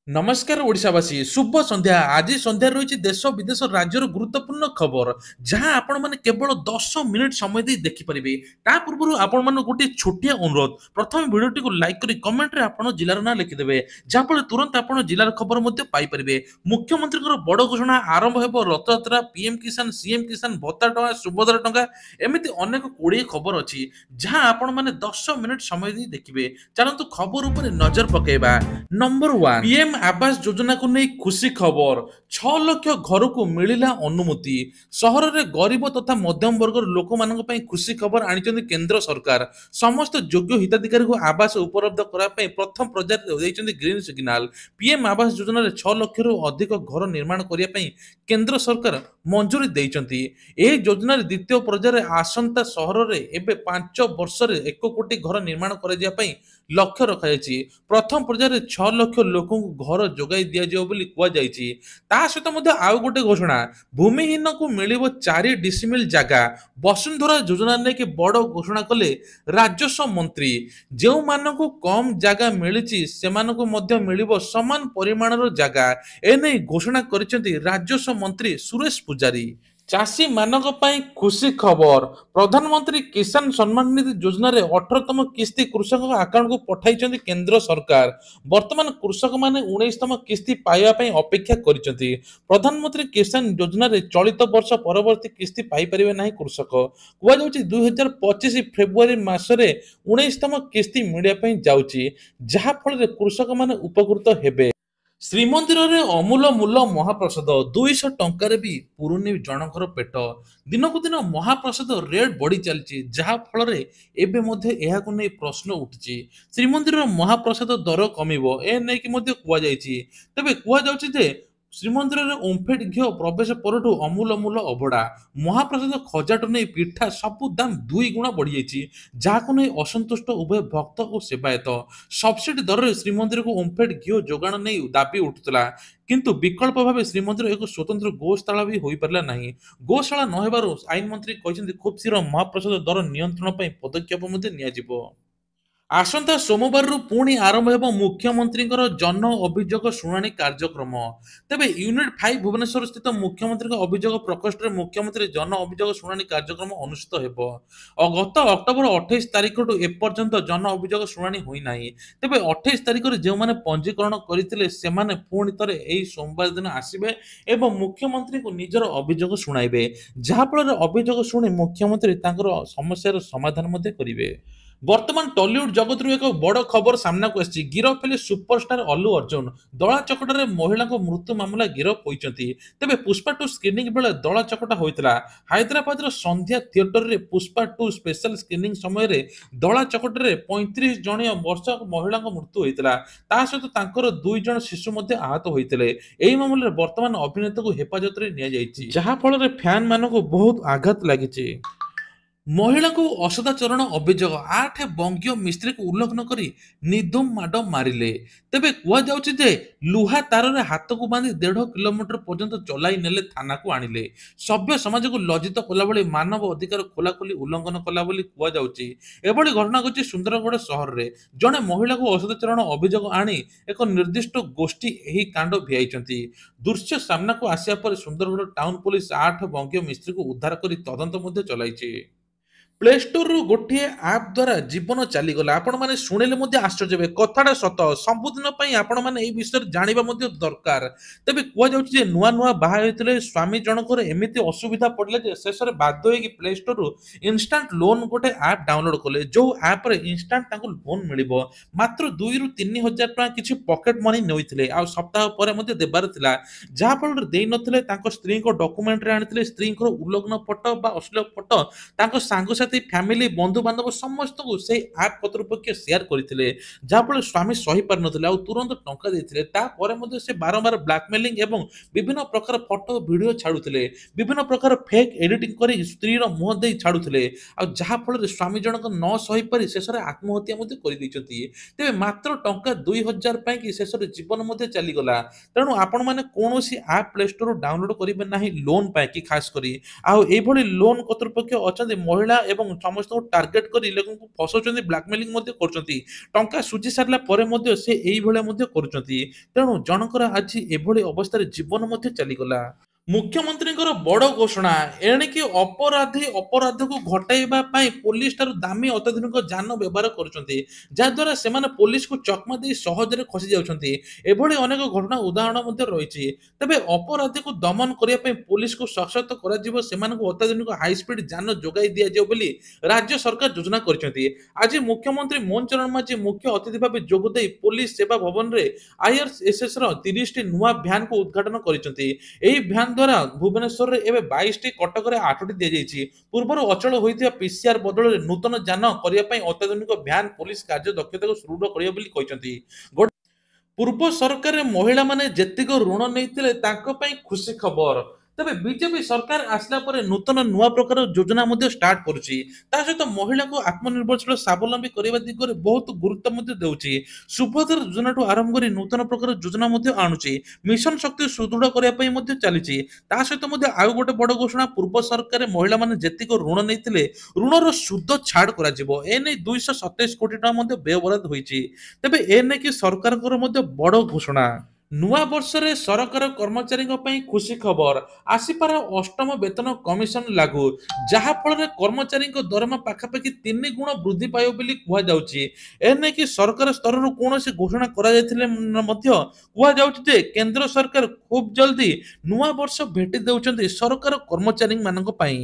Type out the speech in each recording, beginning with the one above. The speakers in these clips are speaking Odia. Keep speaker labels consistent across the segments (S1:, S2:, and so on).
S1: नमस्कार ओडिशावासी शुभ संध्या आज संध्या रही देश विदेश राज्यर गुरुत्वपूर्ण खबर जहां आपण माने केवल 10 मिनिट समय दे देखिपारे ता पूर्व आपण मान गोटे छोटिया अनुरोध प्रथम वीडियोटी को लाइक करी कमेंट रे आपण जिलार ना लिखिदेवे जहाँफल तुरंत आपण जिलार खबर मध्य पाइपारे मुख्यमंत्री बड़ घोषणा आरंभ हो रथयात्रा पीएम किसान सीएम किसान भत्ता टंका सुभद्रा टंका एमती अनेक 20 खबर अच्छी जहां आपण माने 10 मिनिट समय दे देखिए चलतु खबर उपर नजर पकेबा नंबर 1 पीएम आवास योजना को नहीं खुशी खबर 6 लाख घर को मिलिला अनुमति सहर में गरीब तथा मध्यम वर्ग लोक मान खुशी खबर आनी केंद्र सरकार समस्त योग्य हिताधिकारी को आवास उपलब्ध कराई प्रथम पर्यायर green signal PM Awas Yojana रे 6 लाख रु अधिक घर निर्माण करने केंद्र सरकार मंजूरी देइचंती एही योजना रे द्वितीय पर्यायर आसंता सहर रे एबे 5 वर्ष रे 1 कोटी घर निर्माण करा पई लक्ष्य रखाଯାଇଛି प्रथम पर्यायर 6 लाख लोक घर जोगाई दिया जाओ बोली कुआ जाइछि ता सहित मध्य आउ गोटे घोषणा भूमिहीन को मिलिबो 4 डिसिमिल जागा वसुंधरा योजना ने के बड़ घोषणा कले राजस्व मंत्री जो मानकु कम जागा मिलिछि सेमानकु मध्य मिलिबो समान परिमाणर जागा एने घोषणा करिसेंती राजस्व मंत्री सुरेश पुजारी चाषी मानक पई खुशी खबर प्रधानमंत्री किसान सम्मान निधि योजना रे 18तम किस्ती कृषक अकाउंट को पठाई केंद्र सरकार वर्तमान कृषक माने 19तम किस्ती पाइबा पई अपेक्षा करिसेंती प्रधानमंत्री किसान योजना रे चलित वर्ष परवर्ती किस्ती पाई परिबे नाही कृषक कुआ जाउची 2025 फेब्रुआरी मासरे 19तम किस्ती मिडिया पई जाउची जहा फल रे कृषक माने उपकृत हेबे श्रीमंदिर रे अमूल मूल महाप्रसाद 200 टंकार भी पुरुनी जनकर पेट दिनक दिन महाप्रसाद रेट बढ़ी चलती जहा फल रे एबे मध्य एहाकु नै प्रश्न उठिछि श्रीमंदिर महाप्रसाद दर कमिबो ए नै कि मध्य कुआ जाइछि तबे कुआ जाउछि जे श्रीमंदिर रे ओम्फेड घिओ प्रवेश परठू अमूल मूल अभड़ा महाप्रसाद खजाटू नै पिठा सबु दाम 2 गुणा बढ़ी जाइछि जाहाकु नै असंतुष्ट उभय भक्त और सेवायत सब्सिडी दर रे श्रीमंदिर को ओम्फेड घिओ जोगाण नै दाबी उठुतला किंतु विकल्प भाव श्रीमंदिर एक स्वतंत्र गोशाला भी हो पारा नहीं गोशाला न हेबारु आईन मंत्री कहते खूब शीघ्र महाप्रसाद दर नियंत्रण पर पदक्षेप नियाजिबो आसंता सोमवार पुणी आरंभ हो मुख्यमंत्री जन अभियोग शुणाणी कार्यक्रम तेबे यूनिट 5 भुवनेश्वर स्थित मुख्यमंत्री अभियोग प्रकोष्ठ में मुख्यमंत्री जन अभियोग शुणाणी कार्यक्रम अनुष्ठित हो गत अक्टोबर 28 तारिख एपर्यंत जन अभियोग शुणाणी होना तेबे 28 तारिख जो मैंने पंजीकरण करते पुणी थे यही सोमवार दिन आसवे एवं मुख्यमंत्री को निजर अभियोग शुणाइबे जहाँफल अभियोग शुणी मुख्यमंत्री समस्या समाधान करेंगे वर्तमान टॉलीवुड जगत एक बड़ खबर सामना को आसी गिरफ हेले सुपरस्टार अल्लू अर्जुन दला चकटारे महिला मृत्यु मामला गिरफ होती तेबे पुष्पा 2 स्क्रीनिंग बेले दला चकटा होता हैदराबाद संध्या थिएटर रे पुष्पा 2 स्पेशल स्क्रीनिंग समय रे दला चकटारे 35 जणिया वर्ष महिला मृत्यु होता सहित तांकर 2 जण शिशु आहत होते यही मामले वर्तमान अभिनेता को हेफाजत में जहाँफल फैन मान बहुत आघात लगी महिला को असदाचरण अभियोग 8 बंगीय मिस्त्री को उल्लंघन करी निधुम माड मारिले तेबे कुआ जाउछि जे लुहा तार रे हाथ को बांधी 1.5 किलोमीटर पर्यंत चलाई नेले थाना को आनिले सभ्य समाज को लज्जित कला बळी मानव अधिकार खोलाखोली उल्लंघन कला बळी कुआ जाउछि एभली घटना घटी सुंदरगढ़ शहर रे जणे महिला को असदाचरण अभियोग आनी एक निर्दिष्ट गोष्ठी एही कांड भियाइचंती दृश्य सामना को आसिया पर सुंदरगढ़ टाउन पुलिस 8 बंगीय मिस्त्री को उद्धार करी तदंत मध्ये चलाइछि प्ले स्टोर रु गोटे ऐप द्वारा जीवन चलीगला आपण माने शुणिले मध्य आश्चर्य हे कथाटा सत सबुदिन पई आपण माने एई विषय जानिबा मध्य दरकार तबे कुआ जाउछि जे नुआ नुआ बाहा होइतले स्वामी जनकर एमिति असुविधा पड़ले जे शेषरे बाध्य होई कि प्ले स्टोर रु इंस्टेंट लोन गोटे ऐप डाउनलोड कले जो ऐप रे इंस्टेंट तांको लोन मिलिबो मात्र 2 रु 3 हजार टका किछि पॉकेट मनी नोइतले आ सप्ताह परे मध्य देबार थिला जहा फल देई नथिले तांको स्त्री को डॉक्यूमेंट रे आनिथिले स्त्री को उल्लंघन फोटो बा अश्लील फोटो तांको सांग फैमिली बंधु बांधव समस्त को से ऐप कतृपक्ष शेयर करते जहाँफल स्वामी सही पार ना तुरंत टंका देते से बारंबार ब्लैकमेलिंग एवं विभिन्न प्रकार फोटो वीडियो छाड़ुले विभिन्न प्रकार फेक एडिटिंग कर स्त्री मुह दे छाड़ुले जहाँफल स्वामी जनक न सही पारि शेष में आत्महत्या तेज मात्र टंका 2000 कि शेष जीवन चलीगला तेणु आपण मैंने कौन ऐप प्ले स्टोर डाउनलोड करेंगे ना लोन पाई खास करी लोन कतृपक्ष अच्छा महिला ଏବଂ ସମସ୍ତଙ୍କୁ ଟାର୍ଗେଟ କରି ଲୋକଙ୍କୁ ଫସାଉଛନ୍ତି, ବ୍ଲାକମେଲିଂ ମଧ୍ୟ କରୁଛନ୍ତି। ଟଙ୍କା ସୁଝି ସାରିଲା ପରେ ମଧ୍ୟ ସେ ଏଇଭଳିଆ ମଧ୍ୟ କରୁଛନ୍ତି। ତେଣୁ ଜଣଙ୍କର ଆଜି ଏଭଳି ଅବସ୍ଥାରେ ଜୀବନ ମଧ୍ୟ ଚାଲିଗଲା। ମୁଖ୍ୟମନ୍ତ୍ରୀଙ୍କର ବଡ ଘୋଷଣା, ଏଣିକି ଅପରାଧକୁ ଘଟାଇବା ପାଇଁ ପୋଲିସ ଠାରୁ ଦାମୀ ଅତ୍ୟାଧୁନିକ ଯାନ ବ୍ୟବହାର କରୁଛନ୍ତି, ଯାହାଦ୍ୱାରା ସେମାନେ ପୋଲିସକୁ ଚକମା ଦେଇ ସହଜରେ ଖସି ଯାଉଛନ୍ତି। ଏଭଳି ଅନେକ ଘଟଣା ଉଦାହରଣ ମଧ୍ୟ ରହିଛି। ତେବେ ଅପରାଧୀକୁ ଦମନ କରିବା ପାଇଁ ପୋଲିସକୁ ସଶକ୍ତ କରାଯିବ, ସେମାନଙ୍କୁ ଅତ୍ୟାଧୁନିକ ହାଇସ୍ପିଡ୍ ଯାନ ଯୋଗାଇ ଦିଆଯିବ ବୋଲି ରାଜ୍ୟ ସରକାର ଯୋଜନା କରିଛନ୍ତି। ଆଜି ମୁଖ୍ୟମନ୍ତ୍ରୀ ମୋହନ ଚରଣ ମାଝୀ ମୁଖ୍ୟ ଅତିଥି ଭାବେ ଯୋଗଦେଇ ପୋଲିସ ସେବା ଭବନରେ ଆଇଆରଏସଏସ ର 30ଟି ନୂଆ ଭ୍ୟାନକୁ ଉଦ୍ଘାଟନ କରିଛନ୍ତି। ଏହି ଭ୍ୟାନ ଦ୍ୱାରା ଭୁବନେଶ୍ୱରରେ ଏବେ 22ଟି, କଟକରେ 8ଟି ଦିଆଯାଇଛି। ପୂର୍ବରୁ ଅଚଳ ହୋଇଥିବା ପିସିଆର ବଦଳରେ ନୂତନ ଯାନ କରିବା ପାଇଁ ଅତ୍ୟାଧୁନିକ ଭ୍ୟାନ ପୋଲିସ କାର୍ଯ୍ୟ ଦକ୍ଷତାକୁ ସୁଦୃଢ କରିବ ବୋଲି କହିଛନ୍ତି। ପୂର୍ବ ସରକାରରେ ମହିଳାମାନେ ଯେତିକି ଋଣ ନେଇଥିଲେ ତାଙ୍କ ପାଇଁ ଖୁସି ଖବର। ତେବେ ବିଜେପି ସରକାର ଆସିଲା ପରେ ନୂତନ ନୂଆ ପ୍ରକାର ଯୋଜନା ମଧ୍ୟ ଷ୍ଟାର୍ଟ କରୁଛି। ତା ସହିତ ମହିଳାଙ୍କୁ ଆତ୍ମନିର୍ଭରଶୀଳ ସ୍ୱାବଲମ୍ବୀ କରିବା ଦିଗରେ ବହୁତ ଗୁରୁତ୍ୱ ମଧ୍ୟ ଦେଉଛି। ସୁଭଦ୍ରା ଯୋଜନାଠୁ ଆରମ୍ଭ କରି ନୂତନ ପ୍ରକାର ଯୋଜନା ମଧ୍ୟ ଆଣୁଛି। ମିଶନ ଶକ୍ତି ସୁଦୃଢ କରିବା ପାଇଁ ମଧ୍ୟ ଚାଲିଛି। ତା ସହିତ ମଧ୍ୟ ଆଉ ଗୋଟେ ବଡ ଘୋଷଣା, ପୂର୍ବ ସରକାରରେ ମହିଳାମାନେ ଯେତିକି ଋଣ ନେଇଥିଲେ ଋଣର ସୁଧ ଛାଡ କରାଯିବ। ଏନେଇ 227 କୋଟି ଟଙ୍କା ମଧ୍ୟ ବ୍ୟୟବରାଦ ହୋଇଛି। ତେବେ ଏନେଇକି ସରକାରଙ୍କର ମଧ୍ୟ ବଡ ଘୋଷଣା। ନୂଆ ବର୍ଷରେ ସରକାର କର୍ମଚାରୀଙ୍କ ପାଇଁ ଖୁସି ଖବର, ଆସିପାରେ ଅଷ୍ଟମ ବେତନ କମିଶନ ଲାଗୁ, ଯାହା ଫଳରେ କର୍ମଚାରୀଙ୍କ ଦରମା ପାଖାପାଖି 3 ଗୁଣ ବୃଦ୍ଧି ପାଇବ ବୋଲି କୁହାଯାଉଛି। ଏନେଇକି ସରକାର ସ୍ତରରୁ କୌଣସି ଘୋଷଣା କରାଯାଇଥିଲେ ମଧ୍ୟ କୁହାଯାଉଛି ଯେ କେନ୍ଦ୍ର ସରକାର ଖୁବ୍ ଜଲଦି ନୂଆ ବର୍ଷ ଭେଟି ଦେଉଛନ୍ତି ସରକାର କର୍ମଚାରୀ ମାନଙ୍କ ପାଇଁ।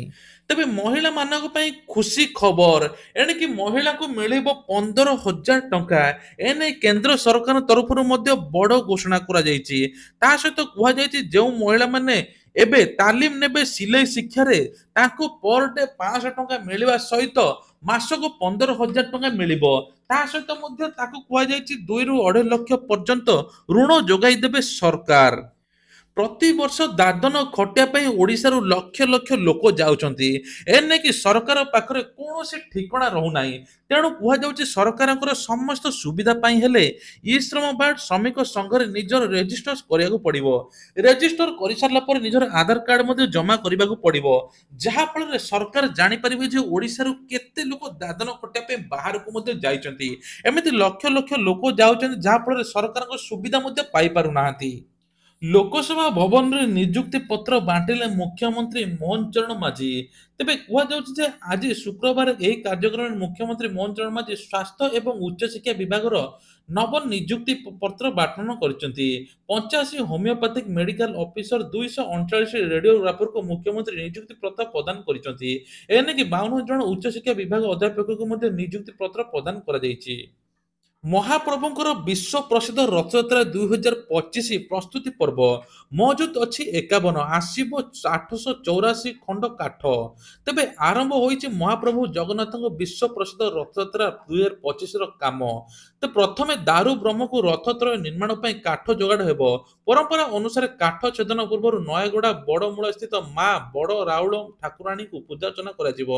S1: ତେବେ ମହିଳାମାନଙ୍କ ପାଇଁ ଖୁସି ଖବର, ଏଣିକି ମହିଳାଙ୍କୁ ମିଳିବ 15,000 ଟଙ୍କା। ଏନେଇ କେନ୍ଦ୍ର ସରକାରଙ୍କ ତରଫରୁ ମଧ୍ୟ ବଡ ଘୋଷଣା କରାଯାଇଛି। ତା ସହିତ କୁହାଯାଇଛି ଯେଉଁ ମହିଳାମାନେ ଏବେ ତାଲିମ ନେବେ ସିଲେଇ ଶିକ୍ଷାରେ, ତାଙ୍କୁ ପର ଡେ 500 ଟଙ୍କା ମିଳିବା ସହିତ ମାସକୁ 15,000 ଟଙ୍କା ମିଳିବ। ତା ସହିତ ମଧ୍ୟ ତାକୁ କୁହାଯାଇଛି 2ରୁ 2.5 ଲକ୍ଷ ପର୍ଯ୍ୟନ୍ତ ଋଣ ଯୋଗାଇ ଦେବେ ସରକାର। ପ୍ରତିବର୍ଷ ଦାଦନ ଖଟିବା ପାଇଁ ଓଡ଼ିଶାରୁ ଲକ୍ଷ ଲକ୍ଷ ଲୋକ ଯାଉଛନ୍ତି। ଏନେଇକି ସରକାର ପାଖରେ କୌଣସି ଠିକଣା ରହୁନାହିଁ। ତେଣୁ କୁହାଯାଉଛି ସରକାରଙ୍କର ସମସ୍ତ ସୁବିଧା ପାଇଁ ହେଲେ ଇ ଶ୍ରମ କାର୍ଡ ଶ୍ରମିକ ସଂଘରେ ନିଜର ରେଜିଷ୍ଟର କରିବାକୁ ପଡ଼ିବ। ରେଜିଷ୍ଟର କରିସାରିଲା ପରେ ନିଜର ଆଧାର କାର୍ଡ ମଧ୍ୟ ଜମା କରିବାକୁ ପଡ଼ିବ, ଯାହାଫଳରେ ସରକାର ଜାଣିପାରିବେ ଯେ ଓଡ଼ିଶାରୁ କେତେ ଲୋକ ଦାଦନ ଖଟିବା ପାଇଁ ବାହାରକୁ ମଧ୍ୟ ଯାଇଛନ୍ତି। ଏମିତି ଲକ୍ଷ ଲକ୍ଷ ଲୋକ ଯାଉଛନ୍ତି, ଯାହାଫଳରେ ସରକାରଙ୍କ ସୁବିଧା ମଧ୍ୟ ପାଇପାରୁନାହାନ୍ତି। ଲୋକସଭା ଭବନରେ ନିଯୁକ୍ତି ପତ୍ର ବାଣ୍ଟିଲେ ମୁଖ୍ୟମନ୍ତ୍ରୀ ମୋହନ ଚରଣ ମାଝୀ। ତେବେ କୁହାଯାଉଛି ଯେ ଆଜି ଶୁକ୍ରବାର ଏହି କାର୍ଯ୍ୟକ୍ରମରେ ମୁଖ୍ୟମନ୍ତ୍ରୀ ମୋହନ ଚରଣ ମାଝୀ ସ୍ୱାସ୍ଥ୍ୟ ଏବଂ ଉଚ୍ଚଶିକ୍ଷା ବିଭାଗର ନବ ନିଯୁକ୍ତି ପତ୍ର ବାଣ୍ଟନ କରିଛନ୍ତି। 85 ହୋମିଓପାଥିକ ମେଡିକାଲ ଅଫିସର, 239 ରେଡିଓଗ୍ରାଫରଙ୍କୁ ମୁଖ୍ୟମନ୍ତ୍ରୀ ନିଯୁକ୍ତି ପତ୍ର ପ୍ରଦାନ କରିଛନ୍ତି। ଏନେକି 52 ଜଣ ଉଚ୍ଚଶିକ୍ଷା ବିଭାଗ ଅଧ୍ୟାପକଙ୍କୁ ମଧ୍ୟ ନିଯୁକ୍ତି ପତ୍ର ପ୍ରଦାନ କରାଯାଇଛି। ମହାପ୍ରଭୁଙ୍କର ବିଶ୍ୱ ପ୍ରସିଦ୍ଧ ରଥଯାତ୍ରା 2025 ପ୍ରସ୍ତୁତି ପର୍ବ, ମହଜୁଦ ଅଛି 51, ଆସିବ 884 ଖଣ୍ଡ କାଠ। ତେବେ ଆରମ୍ଭ ହୋଇଛି ମହାପ୍ରଭୁ ଜଗନ୍ନାଥଙ୍କ ବିଶ୍ୱ ପ୍ରସିଦ୍ଧ ରଥଯାତ୍ରା 2025ର କାମ। ତ ପ୍ରଥମେ ଦାରୁ ବ୍ରହ୍ମକୁ ରଥତ୍ରୟ ନିର୍ମାଣ ପାଇଁ କାଠ ଯୋଗାଡ଼ ହେବ। ପରମ୍ପରା ଅନୁସାରେ କାଠ ଛେଦନ ପୂର୍ବରୁ ନୟାଗଡ଼ା ବଡ଼ମୂଳ ସ୍ଥିତ ମା ବଡ଼ ରାଉଳ ଠାକୁରାଣୀଙ୍କୁ ପୂଜାର୍ଚ୍ଚନା କରାଯିବ।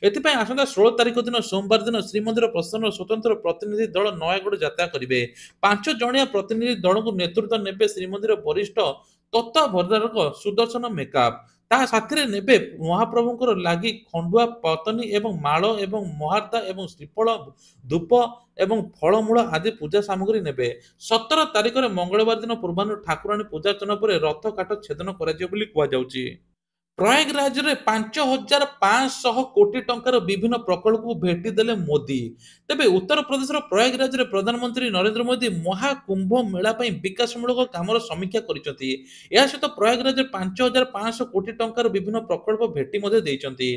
S1: ଏଥିପାଇଁ ଆସନ୍ତା 16 ତାରିଖ ଦିନ ସୋମବାର ଦିନ ଶ୍ରୀମନ୍ଦିର ପ୍ରଶାସନର ସ୍ୱତନ୍ତ୍ର ପ୍ରତିନିଧି ଦଳ ନୟାଗଡ଼ ଯାତ୍ରା କରିବେ। 5 ଜଣିଆ ପ୍ରତିନିଧି ଦଳକୁ ନେତୃତ୍ୱ ନେବେ ଶ୍ରୀମନ୍ଦିର ବରିଷ୍ଠ ତତ୍ତ୍ୱାବଧାୟକ ସୁଦର୍ଶନ ମେକାପ। ତା ସାଥିରେ ନେବେ ମହାପ୍ରଭୁଙ୍କର ଲାଗି ଖଣ୍ଡୁଆ, ପତନି ଏବଂ ମାଳ ଏବଂ ମହାର୍ଦ୍ଦା ଏବଂ ଶ୍ରୀଫଳ, ଧୂପ ଏବଂ ଫଳମୂଳ ଆଦି ପୂଜା ସାମଗ୍ରୀ ନେବେ। 17 ତାରିଖରେ ମଙ୍ଗଳବାର ଦିନ ପୂର୍ବାହ୍ନ ଠାକୁରାଣୀ ପୂଜାର୍ଚ୍ଚନା ପରେ ରଥ କାଠ ଛେଦନ କରାଯିବ ବୋଲି କୁହାଯାଉଛି। ପ୍ରୟାଗରାଜରେ 5,500 କୋଟି ଟଙ୍କାର ବିଭିନ୍ନ ପ୍ରକଳ୍ପକୁ ଭେଟି ଦେଲେ ମୋଦି। ତେବେ ଉତ୍ତରପ୍ରଦେଶର ପ୍ରୟାଗରାଜରେ ପ୍ରଧାନମନ୍ତ୍ରୀ ନରେନ୍ଦ୍ର ମୋଦି ମହାକୁମ୍ଭ ମେଳା ପାଇଁ ବିକାଶମୂଳକ କାମର ସମୀକ୍ଷା କରିଛନ୍ତି। ଏହା ସହିତ ପ୍ରୟାଗରାଜରେ 5,500 କୋଟି ଟଙ୍କାର ବିଭିନ୍ନ ପ୍ରକଳ୍ପ ଭେଟି ମଧ୍ୟ ଦେଇଛନ୍ତି।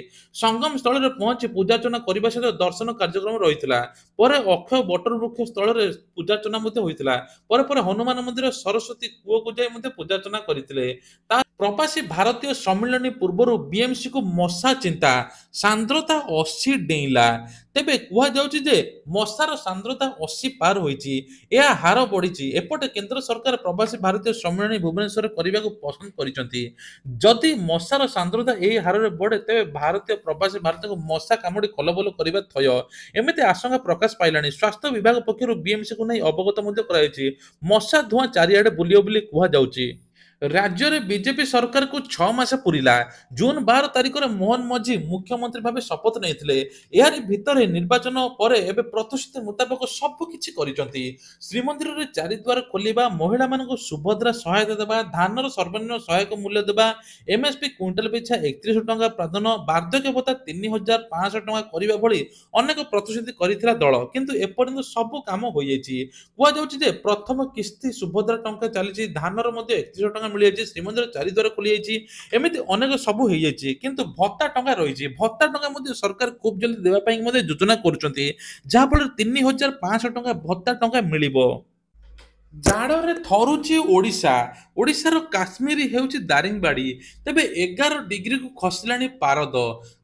S1: ସଙ୍ଗମ ସ୍ଥଳରେ ପହଞ୍ଚି ପୂଜାର୍ଚ୍ଚନା କରିବା ସହିତ ଦର୍ଶନ କାର୍ଯ୍ୟକ୍ରମ ରହିଥିଲା। ପରେ ଅକ୍ଷୟ ବଟର ବୃକ୍ଷ ସ୍ଥଳରେ ପୂଜାର୍ଚ୍ଚନା ମଧ୍ୟ ହୋଇଥିଲା। ପରେ ପରେ ହନୁମାନ ମନ୍ଦିର, ସରସ୍ୱତୀ କୂଅକୁ ଯାଇ ମଧ୍ୟ ପୂଜାର୍ଚ୍ଚନା କରିଥିଲେ। ପ୍ରବାସୀ ଭାରତୀୟ ସମ୍ମିଳନୀ ପୂର୍ବରୁ ବିଏମସିକୁ ମଶା ଚିନ୍ତା, ସାନ୍ଦ୍ରତା 80 ଡେଇଁଲା। ତେବେ କୁହାଯାଉଛି ଯେ ମଶାର ସାନ୍ଦ୍ରତା 80 ପାର ହୋଇଛି, ଏହା ହାର ବଢିଛି। ଏପଟେ କେନ୍ଦ୍ର ସରକାର ପ୍ରବାସୀ ଭାରତୀୟ ସମ୍ମିଳନୀ ଭୁବନେଶ୍ୱରରେ କରିବାକୁ ପସନ୍ଦ କରିଛନ୍ତି। ଯଦି ମଶାର ସାନ୍ଦ୍ରତା ଏହି ହାରରେ ବଢେ, ତେବେ ଭାରତୀୟ ପ୍ରବାସୀ ଭାରତୀୟଙ୍କୁ ମଶା କାମୁଡି କଲବଲ କରିବା ଥୟ, ଏମିତି ଆଶଙ୍କା ପ୍ରକାଶ ପାଇଲାଣି। ସ୍ୱାସ୍ଥ୍ୟ ବିଭାଗ ପକ୍ଷରୁ ବିଏମସିକୁ ନେଇ ଅବଗତ ମଧ୍ୟ କରାଯାଇଛି। ମଶା ଧୂଆଁ ଚାରିଆଡେ ବୁଲିବ ବୋଲି କୁହାଯାଉଛି। ରାଜ୍ୟରେ ବିଜେପି ସରକାରକୁ 6 ମାସ ପୁରିଲା। ଜୁନ 12 ତାରିଖରେ ମୋହନ ମଝି ମୁଖ୍ୟମନ୍ତ୍ରୀ ଭାବେ ଶପଥ ନେଇଥିଲେ। ଏହାରି ଭିତରେ ନିର୍ବାଚନ ପରେ ଏବେ ପ୍ରତିଶ୍ରୁତି ମୁତାବକ ସବୁ କିଛି କରିଛନ୍ତି। ଶ୍ରୀମନ୍ଦିରରେ ଚାରିଦ୍ୱାର ଖୋଲିବା, ମହିଳାମାନଙ୍କୁ ସୁଭଦ୍ରା ସହାୟତା ଦେବା, ଧାନର ସର୍ବନିମ୍ନ ସହାୟକ ମୂଲ୍ୟ ଦେବା, ଏମଏସପି କ୍ୱିଣ୍ଟାଲ ପିଛା 31 ଟଙ୍କା ପ୍ରଦାନ, ବାର୍ଦ୍ଧକ୍ୟ ଭତ୍ତା 3,500 ଟଙ୍କା କରିବା ଭଳି ଅନେକ ପ୍ରତିଶ୍ରୁତି କରିଥିଲା ଦଳ। କିନ୍ତୁ ଏପର୍ଯ୍ୟନ୍ତ ସବୁ କାମ ହୋଇଯାଇଛି। କୁହାଯାଉଛି ଯେ ପ୍ରଥମ କିସ୍ତି ସୁଭଦ୍ରା ଟଙ୍କା ଚାଲିଛି, ଧାନର ମଧ୍ୟ 31 ଟଙ୍କା ମିଳିଯାଇଛି, ଶ୍ରୀମନ୍ଦିର ଚାରିଦ୍ୱାର ଖୋଲିଯାଇଛି, ଏମିତି ଅନେକ ସବୁ ହେଇଯାଇଛି। କିନ୍ତୁ ଭତ୍ତା ଟଙ୍କା ରହିଛି। ଭତ୍ତା ଟଙ୍କା ମଧ୍ୟ ସରକାର ଖୁବ୍ ଜଲ୍ଦି ଦେବା ପାଇଁ ମଧ୍ୟ ଯୋଜନା କରୁଛନ୍ତି, ଯାହାଫଳରେ 3,500 ଟଙ୍କା ଭତ୍ତା ଟଙ୍କା ମିଳିବ। ଜାଡ଼ରେ ଥରୁଛି ଓଡ଼ିଶା। ଓଡ଼ିଶାର କାଶ୍ମୀର ହେଉଛି ଦାରିଙ୍ଗବାଡ଼ି। ତେବେ 11 ଡିଗ୍ରୀକୁ ଖସିଲାଣି ପାରଦ।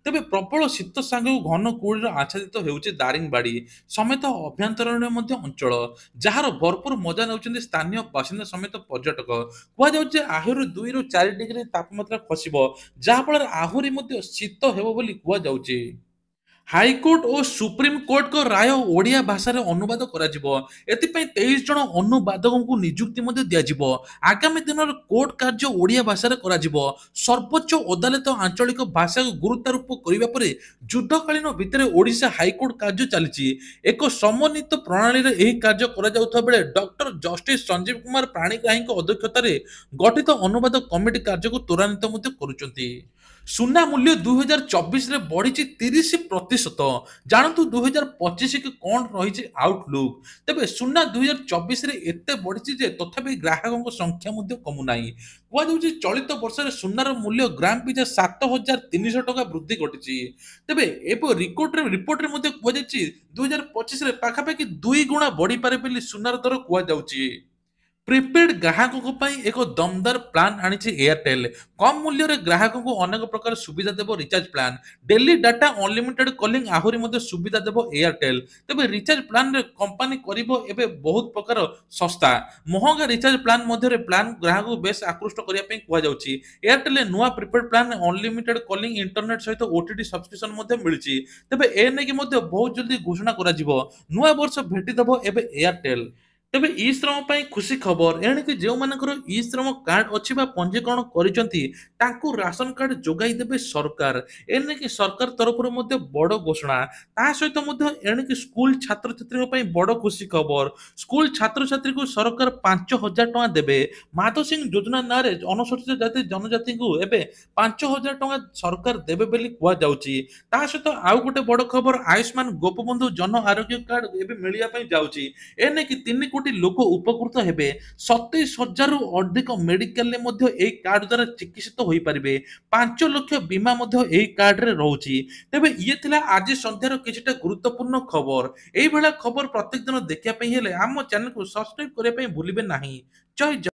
S1: ତେବେ ପ୍ରବଳ ଶୀତ ସାଙ୍ଗକୁ ଘନ କୁହୁଡ଼ିର ଆଚ୍ଛାଦିତ ହେଉଛି ଦାରିଙ୍ଗବାଡ଼ି ସମେତ ଅଭ୍ୟନ୍ତରୀଣ ମଧ୍ୟ ଅଞ୍ଚଳ, ଯାହାର ଭରପୁର ମଜା ନେଉଛନ୍ତି ସ୍ଥାନୀୟ ବାସିନ୍ଦା ସମେତ ପର୍ଯ୍ୟଟକ। କୁହାଯାଉଛି ଯେ ଆହୁରି 2 ରୁ 4 ଡିଗ୍ରୀ ତାପମାତ୍ରା ଖସିବ, ଯାହାଫଳରେ ଆହୁରି ମଧ୍ୟ ଶୀତ ହେବ ବୋଲି କୁହାଯାଉଛି। ହାଇକୋର୍ଟ ଓ ସୁପ୍ରିମକୋର୍ଟଙ୍କ ରାୟ ଓଡ଼ିଆ ଭାଷାରେ ଅନୁବାଦ କରାଯିବ। ଏଥିପାଇଁ 23 ଜଣ ଅନୁବାଦକଙ୍କୁ ନିଯୁକ୍ତି ମଧ୍ୟ ଦିଆଯିବ। ଆଗାମୀ ଦିନରେ କୋର୍ଟ କାର୍ଯ୍ୟ ଓଡ଼ିଆ ଭାଷାରେ କରାଯିବ। ସର୍ବୋଚ୍ଚ ଅଦାଲତ ଆଞ୍ଚଳିକ ଭାଷାକୁ ଗୁରୁତ୍ୱାରୋପ କରିବା ପରେ ଯୁଦ୍ଧକାଳୀନ ଭିତ୍ତିରେ ଓଡ଼ିଶା ହାଇକୋର୍ଟ କାର୍ଯ୍ୟ ଚାଲିଛି। ଏକ ସମନ୍ୱିତ ପ୍ରଣାଳୀରେ ଏହି କାର୍ଯ୍ୟ କରାଯାଉଥିବା ବେଳେ ଡକ୍ଟର ଜଷ୍ଟିସ ସଞ୍ଜୀବ କୁମାର ପାଣିଗ୍ରାହୀଙ୍କ ଅଧ୍ୟକ୍ଷତାରେ ଗଠିତ ଅନୁବାଦ କମିଟି କାର୍ଯ୍ୟକୁ ତ୍ୱରାନ୍ୱିତ ମଧ୍ୟ କରୁଛନ୍ତି। ସୁନା ମୂଲ୍ୟ 2024ରେ ବଢ଼ିଛି 30%। ଜାଣନ୍ତୁ 2025 କି କ'ଣ ରହିଛି ଆଉଟଲୁକ୍। ତେବେ ସୁନା 2024ରେ ଏତେ ବଢ଼ିଛି ଯେ ତଥାପି ଗ୍ରାହକଙ୍କ ସଂଖ୍ୟା ମଧ୍ୟ କମୁନାହିଁ। କୁହାଯାଉଛି ଚଳିତ ବର୍ଷରେ ସୁନାର ମୂଲ୍ୟ ଗ୍ରାମ ପିଛା 7,300 ଟଙ୍କା ବୃଦ୍ଧି ଘଟିଛି। ତେବେ ଏବେ ରିପୋର୍ଟରେ ମଧ୍ୟ କୁହାଯାଇଛି 2025ରେ ପାଖାପାଖି 2 ଗୁଣା ବଢ଼ିପାରେ ବୋଲି ସୁନାର ଦର କୁହାଯାଉଛି। ପ୍ରିପେଡ୍ ଗ୍ରାହକଙ୍କ ପାଇଁ ଏକ ଦମଦାର ପ୍ଲାନ୍ ଆଣିଛି ଏୟାରଟେଲ୍। କମ୍ ମୂଲ୍ୟରେ ଗ୍ରାହକଙ୍କୁ ଅନେକ ପ୍ରକାର ସୁବିଧା ଦେବ recharge plan. Daily data, unlimited calling ଆହୁରି ମଧ୍ୟ ସୁବିଧା ଦେବ ଏୟାରଟେଲ୍। ତେବେ ରିଚାର୍ଜ ପ୍ଲାନରେ କମ୍ପାନୀ କରିବ ଏବେ ବହୁତ ପ୍ରକାର ଶସ୍ତା। ମହଙ୍ଗା ରିଚାର୍ଜ ପ୍ଲାନ୍ ମଧ୍ୟରେ ପ୍ଲାନ୍ ଗ୍ରାହକଙ୍କୁ ବେଶ ଆକୃଷ୍ଟ କରିବା ପାଇଁ କୁହାଯାଉଛି। ଏୟାରଟେଲ୍ରେ ନୂଆ prepaid plan unlimited calling, internet ସହିତ ଓଟିଟି ସବସ୍କ୍ରିପସନ୍ ମଧ୍ୟ ମିଳୁଛି। ତେବେ ଏ ନେଇକି ମଧ୍ୟ ବହୁତ ଜଲ୍ଦି ଘୋଷଣା କରାଯିବ। ନୂଆ ବର୍ଷ ଭେଟିଦେବ ଏବେ ଏୟାରଟେଲ୍। ତେବେ ଇ ଶ୍ରମ ପାଇଁ ଖୁସି ଖବର, ଏଣିକି ଯେଉଁମାନଙ୍କର ଇ ଶ୍ରମ କାର୍ଡ ଅଛି ବା ପଞ୍ଜୀକରଣ କରିଛନ୍ତି ତାଙ୍କୁ ରାସନ କାର୍ଡ ଯୋଗାଇ ଦେବେ ସରକାର। ଏନେଇକି ସରକାର ତରଫରୁ ମଧ୍ୟ ବଡ଼ ଘୋଷଣା। ତା ସହିତ ମଧ୍ୟ ଏଣିକି ସ୍କୁଲ ଛାତ୍ରଛାତ୍ରୀଙ୍କ ପାଇଁ ବଡ଼ ଖୁସି ଖବର। ସ୍କୁଲ ଛାତ୍ରଛାତ୍ରୀଙ୍କୁ ସରକାର 5,000 ଟଙ୍କା ଦେବେ। ମାଧବ ସିଂ ଯୋଜନା ନାଁରେ ଅନୁସୂଚିତ ଜାତି ଜନଜାତିଙ୍କୁ ଏବେ 5,000 ଟଙ୍କା ସରକାର ଦେବେ ବୋଲି କୁହାଯାଉଛି। ତା ସହିତ ଆଉ ଗୋଟେ ବଡ଼ ଖବର, ଆୟୁଷ୍ମାନ ଗୋପବନ୍ଧୁ ଜନ ଆରୋଗ୍ୟ କାର୍ଡ ଏବେ ମିଳିବା ପାଇଁ ଯାଉଛି। ଏନେଇକି 3 କୋଟି ଲୋକ ଉପକୃତ ହେବେ। 27,000ରୁ ଅଧିକ ମେଡିକାଲରେ ମଧ୍ୟ ଏହି କାର୍ଡ ଦ୍ୱାରା ଚିକିତ୍ସିତ ହୋଇପାରିବେ। 5 ଲକ୍ଷ ବୀମା ମଧ୍ୟ ଏହି କାର୍ଡରେ ରହୁଛି। ତେବେ ଇଏ ଥିଲା ଆଜି ସନ୍ଧ୍ୟାର କିଛିଟା ଗୁରୁତ୍ୱପୂର୍ଣ୍ଣ ଖବର। ଏଇଭଳିଆ ଖବର ପ୍ରତ୍ୟେକ ଦିନ ଦେଖିବା ପାଇଁ ହେଲେ ଆମ ଚ୍ୟାନେଲକୁ ସବସ୍କ୍ରାଇବ କରିବା ପାଇଁ ଭୁଲିବେ ନାହିଁ। ଜୟ ଜଗନ୍ନାଥ।